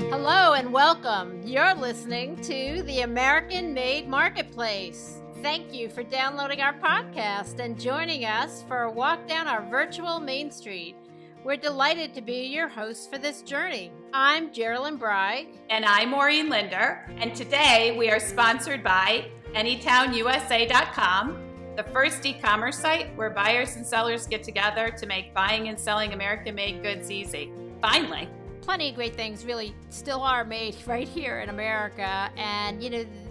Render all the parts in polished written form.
Hello and welcome. You're listening to the American Made Marketplace. Thank you for downloading our podcast and joining us for a walk down our virtual Main Street. We're delighted to be your hosts for this journey. I'm Geraldine Bride. And I'm Maureen Linder. And today we are sponsored by AnytownUSA.com, the first e-commerce site where buyers and sellers get together to make buying and selling American-made goods easy. Finally. Plenty of great things really still are made right here in America, and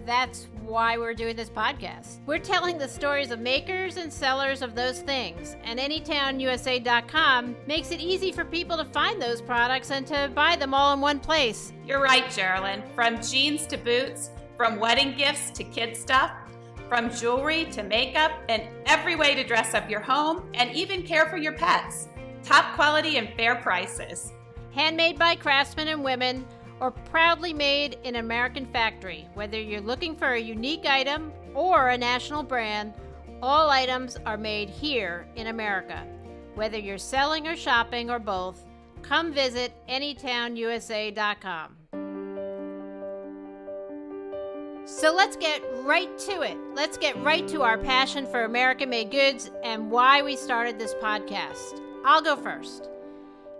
that's why we're doing this podcast. We're telling the stories of makers and sellers of those things, and AnytownUSA.com makes it easy for people to find those products and to buy them all in one place. You're right, Geraldine. From jeans to boots, from wedding gifts to kid stuff, from jewelry to makeup, and every way to dress up your home and even care for your pets. Top quality and fair prices. Handmade by craftsmen and women, or proudly made in an American factory. Whether you're looking for a unique item or a national brand, all items are made here in America. Whether you're selling or shopping or both, come visit AnytownUSA.com. So let's get right to it. Let's get right to our passion for American-made goods and why we started this podcast. I'll go first.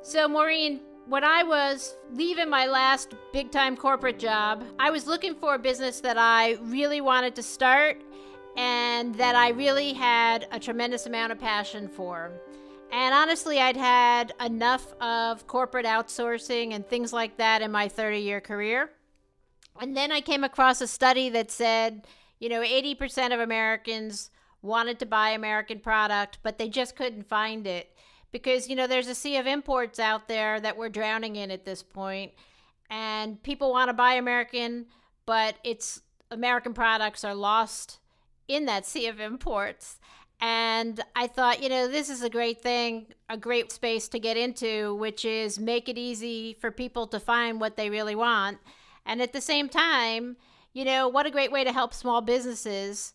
So Maureen, when I was leaving my last big-time corporate job, I was looking for a business that I really wanted to start and that I really had a tremendous amount of passion for. And honestly, I'd had enough of corporate outsourcing and things like that in my 30-year career. And then I came across a study that said, 80% of Americans wanted to buy American product, but they just couldn't find it. Because, there's a sea of imports out there that we're drowning in at this point, and people want to buy American, but American products are lost in that sea of imports. And I thought, this is a great thing, a great space to get into, which is make it easy for people to find what they really want. And at the same time, what a great way to help small businesses.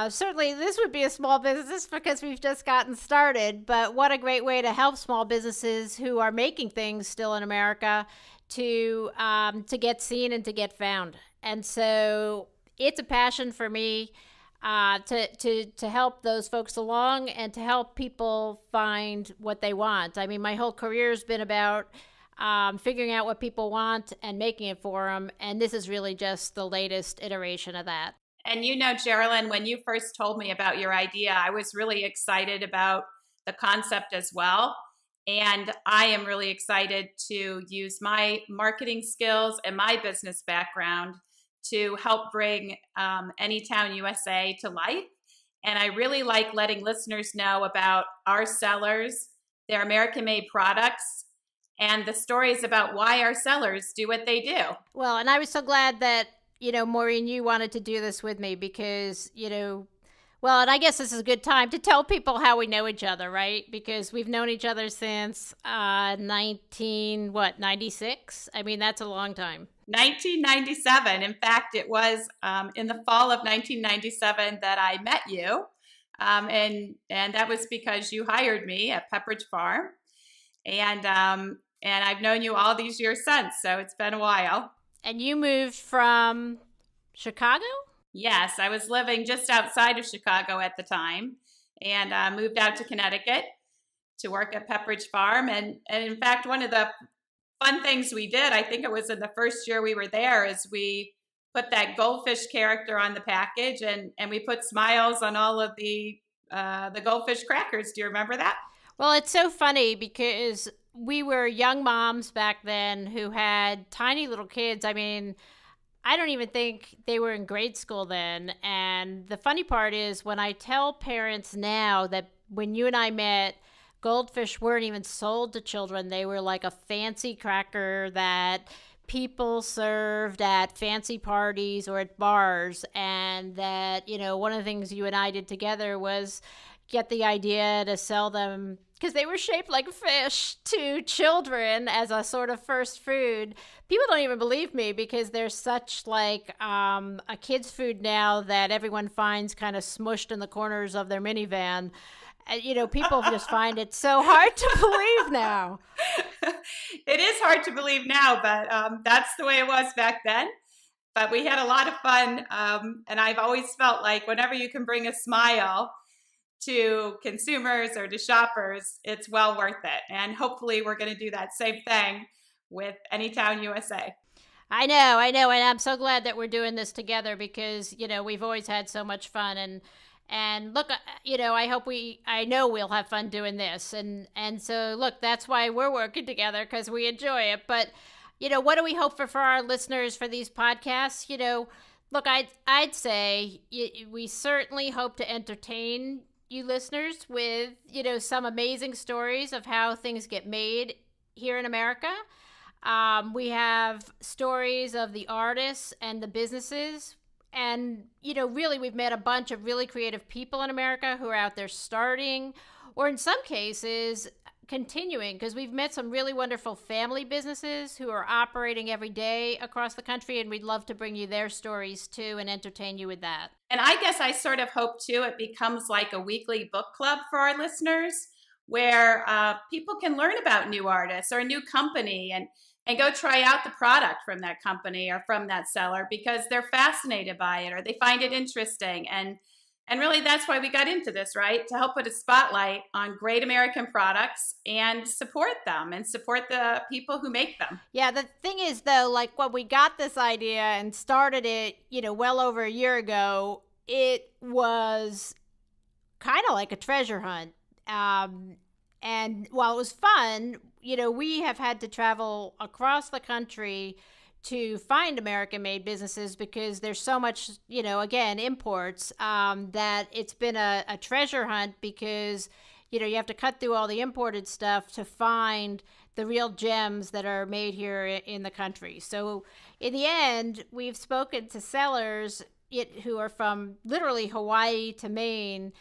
Certainly, this would be a small business because we've just gotten started, but what a great way to help small businesses who are making things still in America to get seen and to get found. And so it's a passion for me to help those folks along and to help people find what they want. I mean, my whole career has been about figuring out what people want and making it for them, and this is really just the latest iteration of that. And Geraldine, when you first told me about your idea, I was really excited about the concept as well. And I am really excited to use my marketing skills and my business background to help bring Anytown USA to life. And I really like letting listeners know about our sellers, their American-made products, and the stories about why our sellers do what they do. Well, and I was so glad that Maureen, you wanted to do this with me because, and I guess this is a good time to tell people how we know each other, right? Because we've known each other since 96? I mean, that's a long time. 1997. In fact, it was in the fall of 1997 that I met you. And that was because you hired me at Pepperidge Farm. And I've known you all these years since, so it's been a while. And you moved from Chicago? Yes, I was living just outside of Chicago at the time and moved out to Connecticut to work at Pepperidge Farm. And in fact, one of the fun things we did, I think it was in the first year we were there, is we put that goldfish character on the package and we put smiles on all of the goldfish crackers. Do you remember that? Well, it's so funny because we were young moms back then who had tiny little kids. I mean, I don't even think they were in grade school then. And the funny part is when I tell parents now that when you and I met, goldfish weren't even sold to children. They were like a fancy cracker that people served at fancy parties or at bars. And that, one of the things you and I did together was get the idea to sell them because they were shaped like fish to children as a sort of first food. People don't even believe me because they're such like a kid's food now that everyone finds kind of smushed in the corners of their minivan. And, people just find it so hard to believe now. It is hard to believe now, but that's the way it was back then. But we had a lot of fun. And I've always felt like whenever you can bring a smile to consumers or to shoppers, it's well worth it. And hopefully we're going to do that same thing with Anytown USA. I know. And I'm so glad that we're doing this together because, we've always had so much fun. And look, I know we'll have fun doing this. And so, look, that's why we're working together, because we enjoy it. But, what do we hope for our listeners for these podcasts? Look, I'd say we certainly hope to entertain you listeners with, some amazing stories of how things get made here in America. We have stories of the artists and the businesses. And, really, we've met a bunch of really creative people in America who are out there starting, or in some cases, continuing, because we've met some really wonderful family businesses who are operating every day across the country, and we'd love to bring you their stories too and entertain you with that. And I guess I sort of hope too it becomes like a weekly book club for our listeners, where people can learn about new artists or a new company and go try out the product from that company or from that seller because they're fascinated by it or they find it interesting. And really, that's why we got into this, right? To help put a spotlight on great American products and support them and support the people who make them. Yeah, the thing is, though, like when we got this idea and started it, well over a year ago, it was kind of like a treasure hunt. And while it was fun, we have had to travel across the country to find American-made businesses because there's so much, again, imports, that it's been a treasure hunt because, you have to cut through all the imported stuff to find the real gems that are made here in the country. So in the end, we've spoken to sellers who are from literally Hawaii to Maine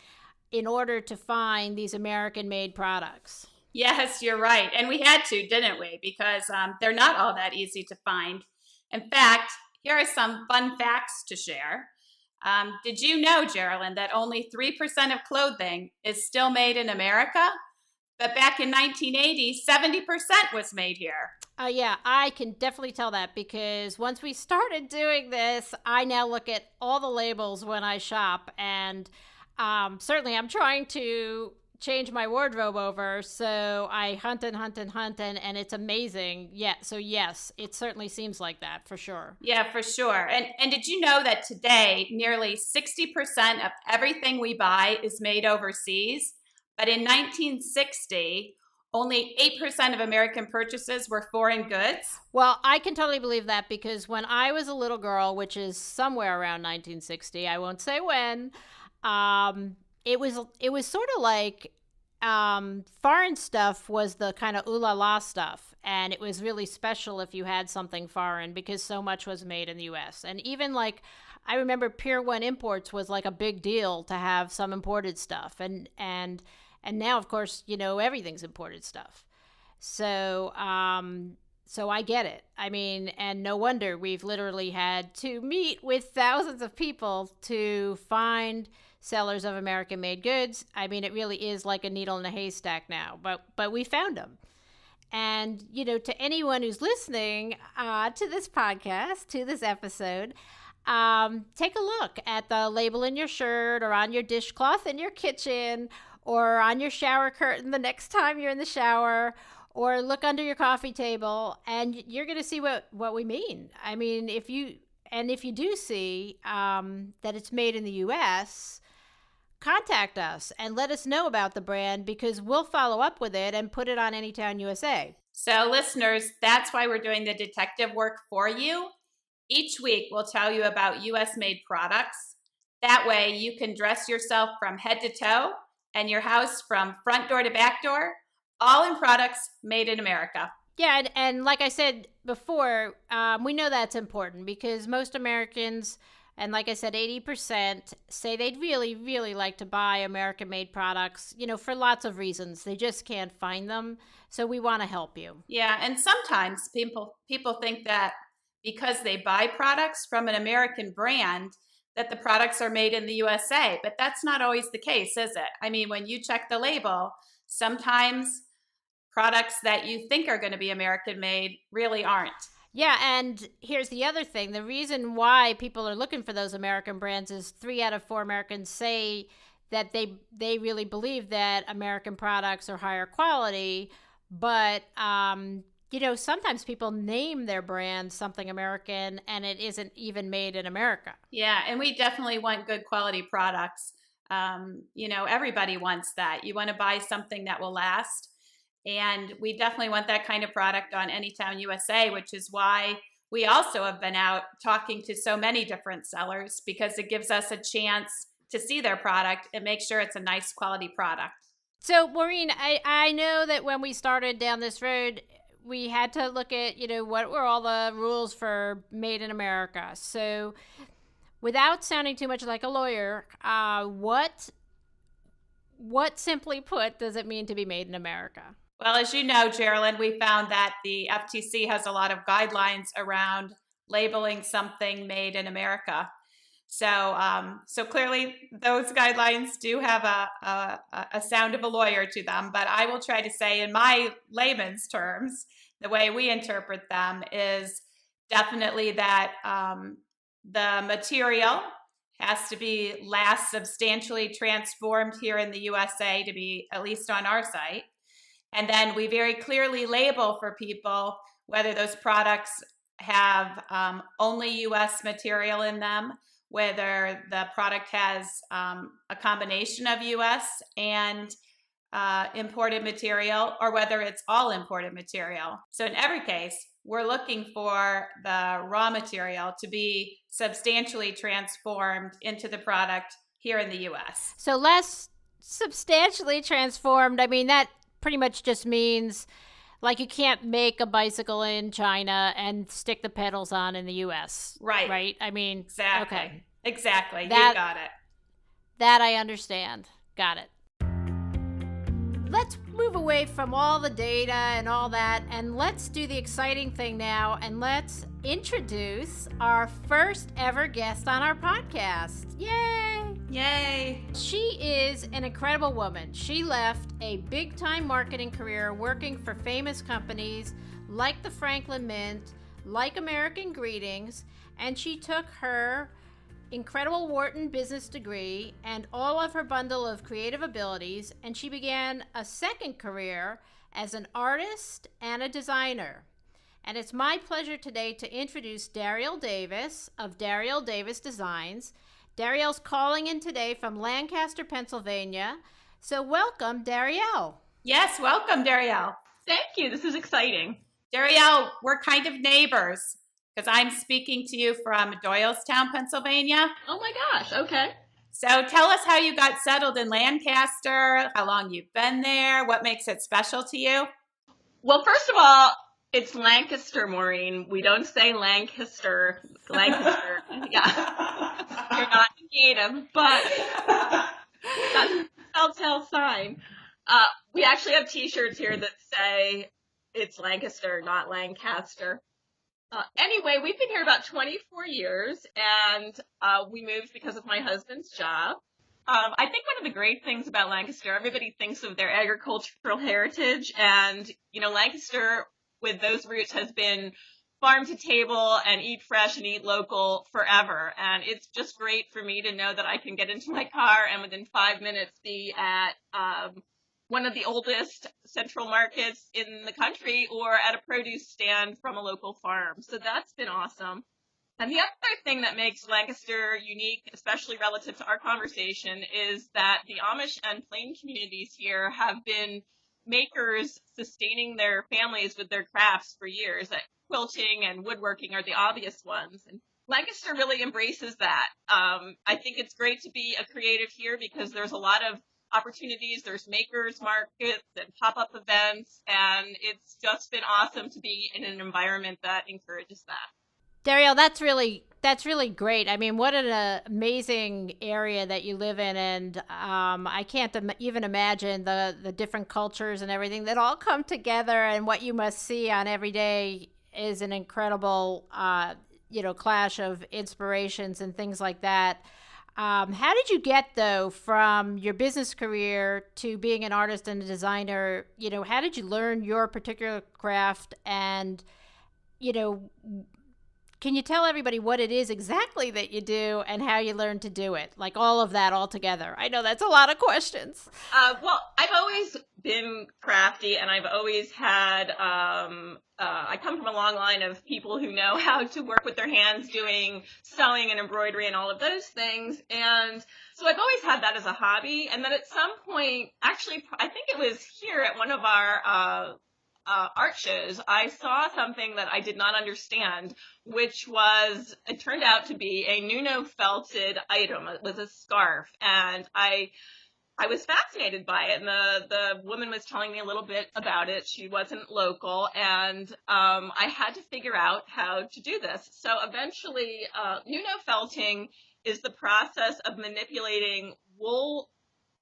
in order to find these American-made products. Yes, you're right. And we had to, didn't we? Because they're not all that easy to find. In fact, here are some fun facts to share. Did you know, Geraldine, that only 3% of clothing is still made in America? But back in 1980, 70% was made here. Yeah, I can definitely tell that because once we started doing this, I now look at all the labels when I shop. And certainly I'm trying to change my wardrobe over, so I hunt and it's amazing. Yeah, so yes, it certainly seems like that for sure. Yeah, for sure. And did you know that today nearly 60% of everything we buy is made overseas? But in 1960, only 8% of American purchases were foreign goods. Well, I can totally believe that because when I was a little girl, which is somewhere around 1960, I won't say when, it was sort of like foreign stuff was the kind of ooh la la stuff, and it was really special if you had something foreign because so much was made in the U.S. And even like I remember Pier 1 Imports was like a big deal to have some imported stuff, and now of course everything's imported stuff. So I get it. I mean, and no wonder we've literally had to meet with thousands of people to find sellers of American-made goods. I mean, it really is like a needle in a haystack now, but we found them. And, to anyone who's listening to this podcast, to this episode, take a look at the label in your shirt or on your dishcloth in your kitchen or on your shower curtain the next time you're in the shower, or look under your coffee table, and you're going to see what we mean. I mean, if you do see that it's made in the U.S., contact us and let us know about the brand because we'll follow up with it and put it on Anytown USA. So listeners, that's why we're doing the detective work for you. Each week, we'll tell you about U.S.-made products. That way, you can dress yourself from head to toe and your house from front door to back door, all in products made in America. Yeah, and like I said before, we know that's important because most Americans, and like I said, 80% say they'd really, really like to buy American-made products, for lots of reasons. They just can't find them. So we want to help you. Yeah, and sometimes people think that because they buy products from an American brand, that the products are made in the USA, but that's not always the case, is it? I mean, when you check the label, sometimes products that you think are going to be American made really aren't. Yeah, and here's the other thing. The reason why people are looking for those American brands is 3 out of 4 Americans say that they really believe that American products are higher quality, but sometimes people name their brand something American and it isn't even made in America. Yeah, and we definitely want good quality products. Everybody wants that. You want to buy something that will last. And we definitely want that kind of product on Anytown USA, which is why we also have been out talking to so many different sellers, because it gives us a chance to see their product and make sure it's a nice quality product. So, Maureen, I know that when we started down this road, we had to look at, what were all the rules for made in America. So without sounding too much like a lawyer, what simply put does it mean to be made in America? Well, as you know, Geraldine, we found that the FTC has a lot of guidelines around labeling something made in America. So clearly those guidelines do have a sound of a lawyer to them, but I will try to say in my layman's terms, the way we interpret them is definitely that the material has to be last substantially transformed here in the USA to be at least on our site. And then we very clearly label for people whether those products have only U.S. material in them, whether the product has a combination of U.S. and imported material, or whether it's all imported material. So in every case, we're looking for the raw material to be substantially transformed into the product here in the U.S. So less substantially transformed, I mean, that pretty much just means like you can't make a bicycle in China and stick the pedals on in the U.S. Right? I mean, exactly. Okay. Exactly. You got it. That I understand. Got it. Let's move away from all the data and all that, and let's do the exciting thing now, and let's introduce our first ever guest on our podcast. Yay! Yay! She is an incredible woman. She left a big-time marketing career working for famous companies like the Franklin Mint, like American Greetings, and she took her incredible Wharton business degree and all of her bundle of creative abilities, and she began a second career as an artist and a designer. And it's my pleasure today to introduce Darriel Davis of Darriel Davis Designs. Darriel's calling in today from Lancaster, Pennsylvania. So welcome, Darriel. Yes, welcome, Darriel. Thank you. This is exciting. Darriel, we're kind of neighbors, because I'm speaking to you from Doylestown, Pennsylvania. Oh my gosh, okay. So tell us how you got settled in Lancaster, how long you've been there, what makes it special to you? Well, first of all, it's Lancaster, Maureen. We don't say Lancaster. Yeah. You're not native, but that's a telltale sign. We actually have t-shirts here that say it's Lancaster, not Lancaster. Anyway, we've been here about 24 years, and we moved because of my husband's job. I think one of the great things about Lancaster, everybody thinks of their agricultural heritage, and, Lancaster, with those roots, has been farm to table and eat fresh and eat local forever. And it's just great for me to know that I can get into my car and within 5 minutes be at one of the oldest central markets in the country or at a produce stand from a local farm. So that's been awesome. And the other thing that makes Lancaster unique, especially relative to our conversation, is that the Amish and Plain communities here have been makers sustaining their families with their crafts for years. Quilting and woodworking are the obvious ones. And Lancaster really embraces that. I think it's great to be a creative here because there's a lot of opportunities. There's makers markets and pop-up events, and it's just been awesome to be in an environment that encourages that. Darriel, that's really great. I mean, what an amazing area that you live in, and I can't even imagine the different cultures and everything that all come together, and what you must see on every day is an incredible clash of inspirations and things like that. How did you get, though, from your business career to being an artist and a designer? How did you learn your particular craft? And, can you tell everybody what it is exactly that you do and how you learned to do it? Like all of that all together. I know that's a lot of questions. Well, I've always been crafty, and I've always had, I come from a long line of people who know how to work with their hands doing sewing and embroidery and all of those things. And so I've always had that as a hobby. And then at some point, actually, I think it was here at one of our art shows, I saw something that I did not understand, which was, it turned out to be a Nuno felted item. It was a scarf, and I was fascinated by it, and the woman was telling me a little bit about it. She wasn't local, and I had to figure out how to do this. So eventually, Nuno felting is the process of manipulating wool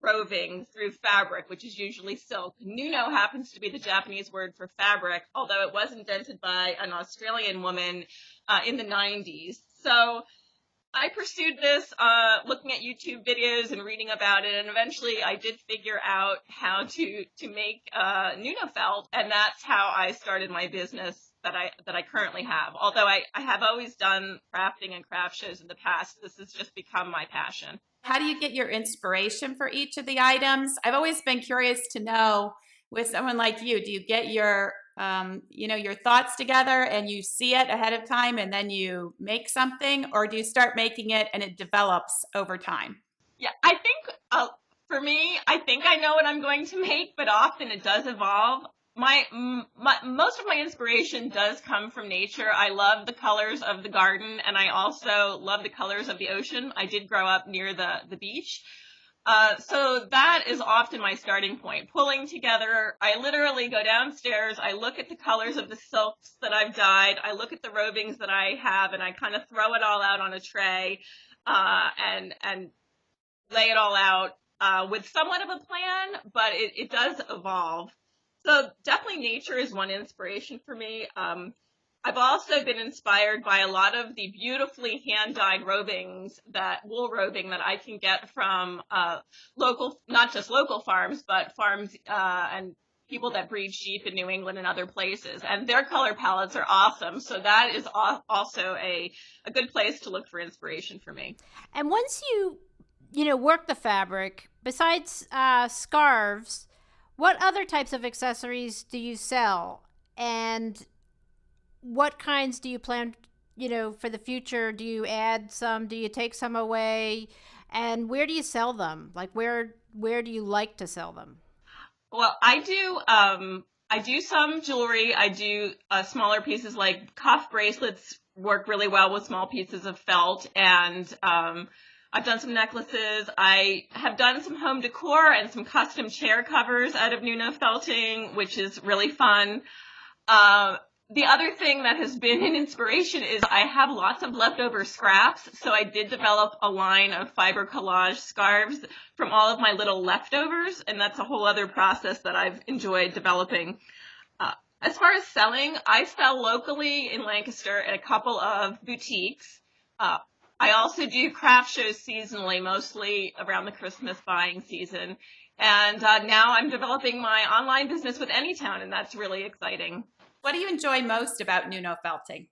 roving through fabric, which is usually silk. Nuno happens to be the Japanese word for fabric, although it was invented by an Australian woman in the 90s. So I pursued this, looking at YouTube videos and reading about it, and eventually I did figure out how to make Nuno felt, and that's how I started my business that I currently have. Although I have always done crafting and craft shows in the past, this has just become my passion. How do you get your inspiration for each of the items? I've always been curious to know, with someone like you, do you get your your thoughts together and you see it ahead of time and then you make something, or do you start making it and it develops over time? Yeah, I think for me, I think I know what I'm going to make, but often it does evolve. Most of my inspiration does come from nature. I love the colors of the garden, and I also love the colors of the ocean. I did grow up near the beach. So that is often my starting point. Pulling together, I literally go downstairs, I look at the colors of the silks that I've dyed, I look at the rovings that I have, and I kind of throw it all out on a tray, and lay it all out, with somewhat of a plan, but it does evolve. So definitely nature is one inspiration for me. I've also been inspired by a lot of the beautifully hand-dyed rovings, wool roving that I can get from not just local farms, but farms and people that breed sheep in New England and other places. And their color palettes are awesome. So that is also a good place to look for inspiration for me. And once you work the fabric, besides scarves, what other types of accessories do you sell? And what kinds do you plan, for the future? Do you add some? Do you take some away? And where do you sell them? Like, where do you like to sell them? Well, I do some jewelry. I do smaller pieces, like cuff bracelets work really well with small pieces of felt, and I've done some necklaces. I have done some home decor and some custom chair covers out of Nuno felting, which is really fun. The other thing that has been an inspiration is I have lots of leftover scraps, so I did develop a line of fiber collage scarves from all of my little leftovers, and that's a whole other process that I've enjoyed developing. As far as selling, I sell locally in Lancaster at a couple of boutiques. I also do craft shows seasonally, mostly around the Christmas buying season. And now I'm developing my online business with Anytown, and that's really exciting. What do you enjoy most about Nuno felting?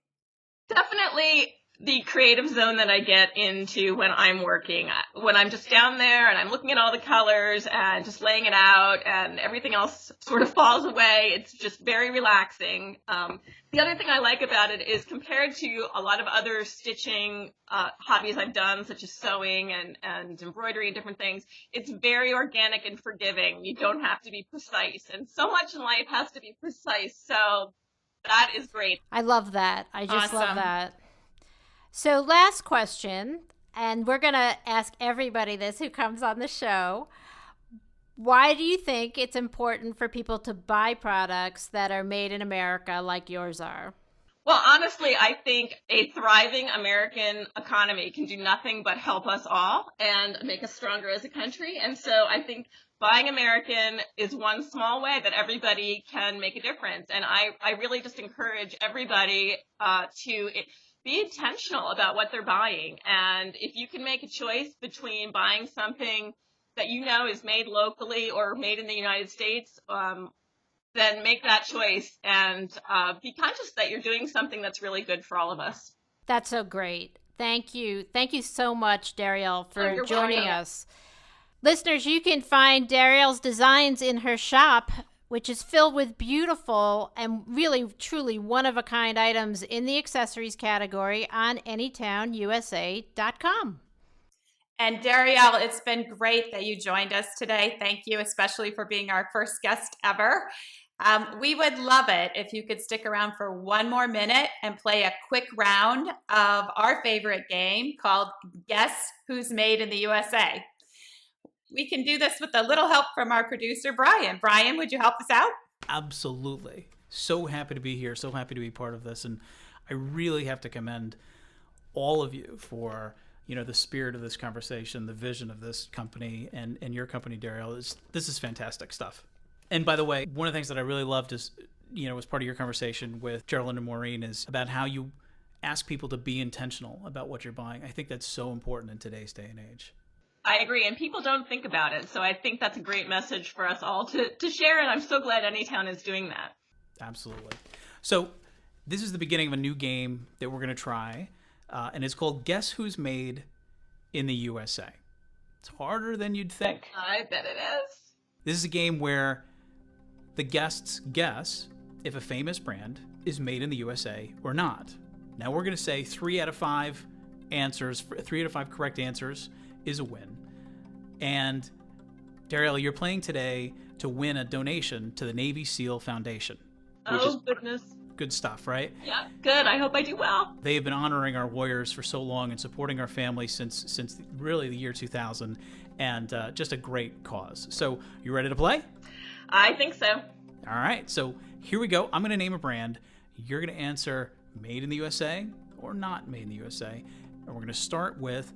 Definitely the creative zone that I get into when I'm working. When I'm just down there and I'm looking at all the colors and just laying it out and everything else sort of falls away, it's just very relaxing. The other thing I like about it is, compared to a lot of other stitching hobbies I've done, such as sewing and embroidery and different things, it's very organic and forgiving. You don't have to be precise. And so much in life has to be precise. So that is great. I love that. I just Awesome. love that. So last question, and we're going to ask everybody this who comes on the show. Why do you think it's important for people to buy products that are made in America like yours are? Well, honestly, I think a thriving American economy can do nothing but help us all and make us stronger as a country. And so I think buying American is one small way that everybody can make a difference. And I really just encourage everybody to be intentional about what they're buying. And if you can make a choice between buying something that you know is made locally or made in the United States, then make that choice and be conscious that you're doing something that's really good for all of us. That's so great. Thank you. Thank you so much, Darriel, for joining us. Listeners, you can find Darriel's designs in her shop, which is filled with beautiful and really, truly one-of-a-kind items in the accessories category on anytownusa.com. And Darriel, it's been great that you joined us today. Thank you, especially for being our first guest ever. We would love it if you could stick around for one more minute and play a quick round of our favorite game called Guess Who's Made in the USA. We can do this with a little help from our producer, Brian. Brian, would you help us out? Absolutely. So happy to be here. So happy to be part of this. And I really have to commend all of you for, the spirit of this conversation, the vision of this company and your company, Darriel. This is fantastic stuff. And by the way, one of the things that I really loved is, as part of your conversation with Geraldine and Maureen is about how you ask people to be intentional about what you're buying. I think that's so important in today's day and age. I agree, and people don't think about it, so I think that's a great message for us all to share, and I'm so glad Anytown is doing that. Absolutely. So this is the beginning of a new game that we're going to try, and it's called Guess Who's Made in the USA. It's harder than you'd think. I bet it is. This is a game where the guests guess if a famous brand is made in the USA or not. Now we're going to say 3 out of 5 correct answers is a win. And Darriel, you're playing today to win a donation to the Navy SEAL Foundation. Goodness. Good stuff, right? Yeah, good. I hope I do well. They have been honoring our warriors for so long and supporting our family since really the year 2000, and just a great cause. So, you ready to play? I think so. All right, so here we go. I'm going to name a brand. You're going to answer made in the USA or not made in the USA. And we're going to start with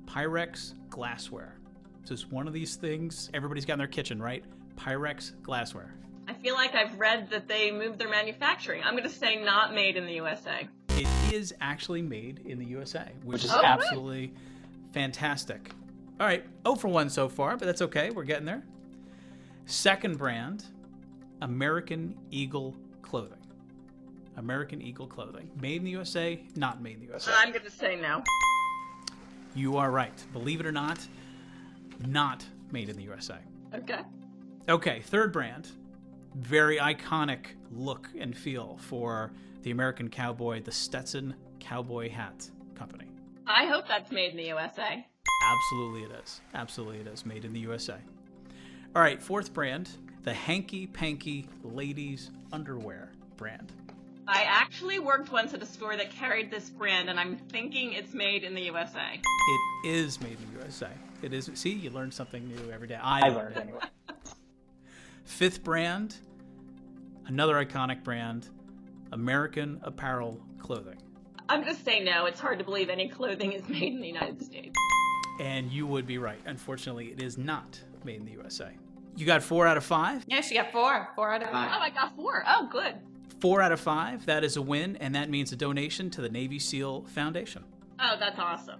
Pyrex glassware. So it's one of these things everybody's got in their kitchen, right? Pyrex glassware. I feel like I've read that they moved their manufacturing. I'm going to say not made in the USA. It is actually made in the USA, which is absolutely fantastic. All right, 0 for 1 so far, but that's okay. We're getting there. Second brand, American Eagle Clothing. American Eagle Clothing. Made in the USA, not made in the USA. I'm going to say no. You are right. Believe it or not made in the USA. Okay. Okay, third brand. Very iconic look and feel for the American cowboy, the Stetson Cowboy Hat Company. I hope that's made in the USA. Absolutely it is. Absolutely it is. Made in the USA. All right, fourth brand, the Hanky Panky Ladies Underwear brand. I actually worked once at a store that carried this brand, and I'm thinking it's made in the USA. It is made in the USA. It is. See, you learn something new every day. I learned anyway. Fifth brand, another iconic brand, American Apparel Clothing. I'm going to say no. It's hard to believe any clothing is made in the United States. And you would be right. Unfortunately, it is not made in the USA. You got 4 out of 5? Yeah, she got 4. 4 out of 5. Oh, I got 4. Oh, good. 4 out of 5. That is a win, and that means a donation to the Navy SEAL Foundation. Oh, that's awesome.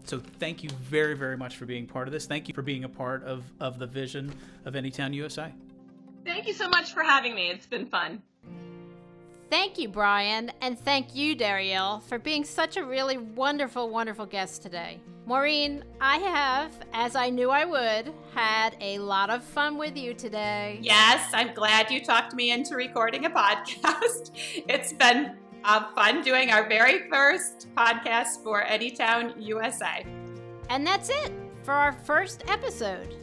So thank you very, very much for being part of this. Thank you for being a part of the vision of Anytown USA. Thank you so much for having me. It's been fun. Thank you, Brian, and thank you, Darriel, for being such a really wonderful, wonderful guest today. Maureen, I have, as I knew I would, had a lot of fun with you today. Yes, I'm glad you talked me into recording a podcast. It's been fun doing our very first podcast for Anytown USA. And that's it for our first episode.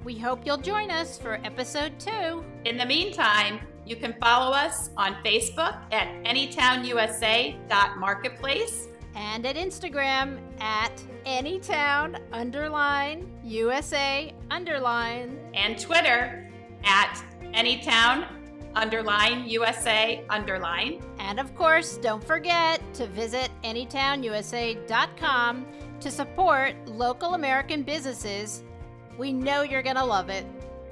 We hope you'll join us for episode 2. In the meantime, you can follow us on Facebook at anytownusa.marketplace and at Instagram at anytown_USA_ and Twitter at anytown_USA_. And of course, don't forget to visit anytownusa.com to support local American businesses. We know you're going to love it.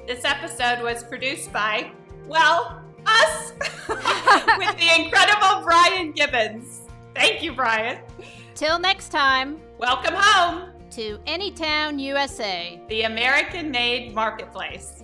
This episode was produced by, well, us, with the incredible Brian Gibbons. Thank you, Brian. Till next time, Welcome home, to Anytown, USA. the American-made marketplace.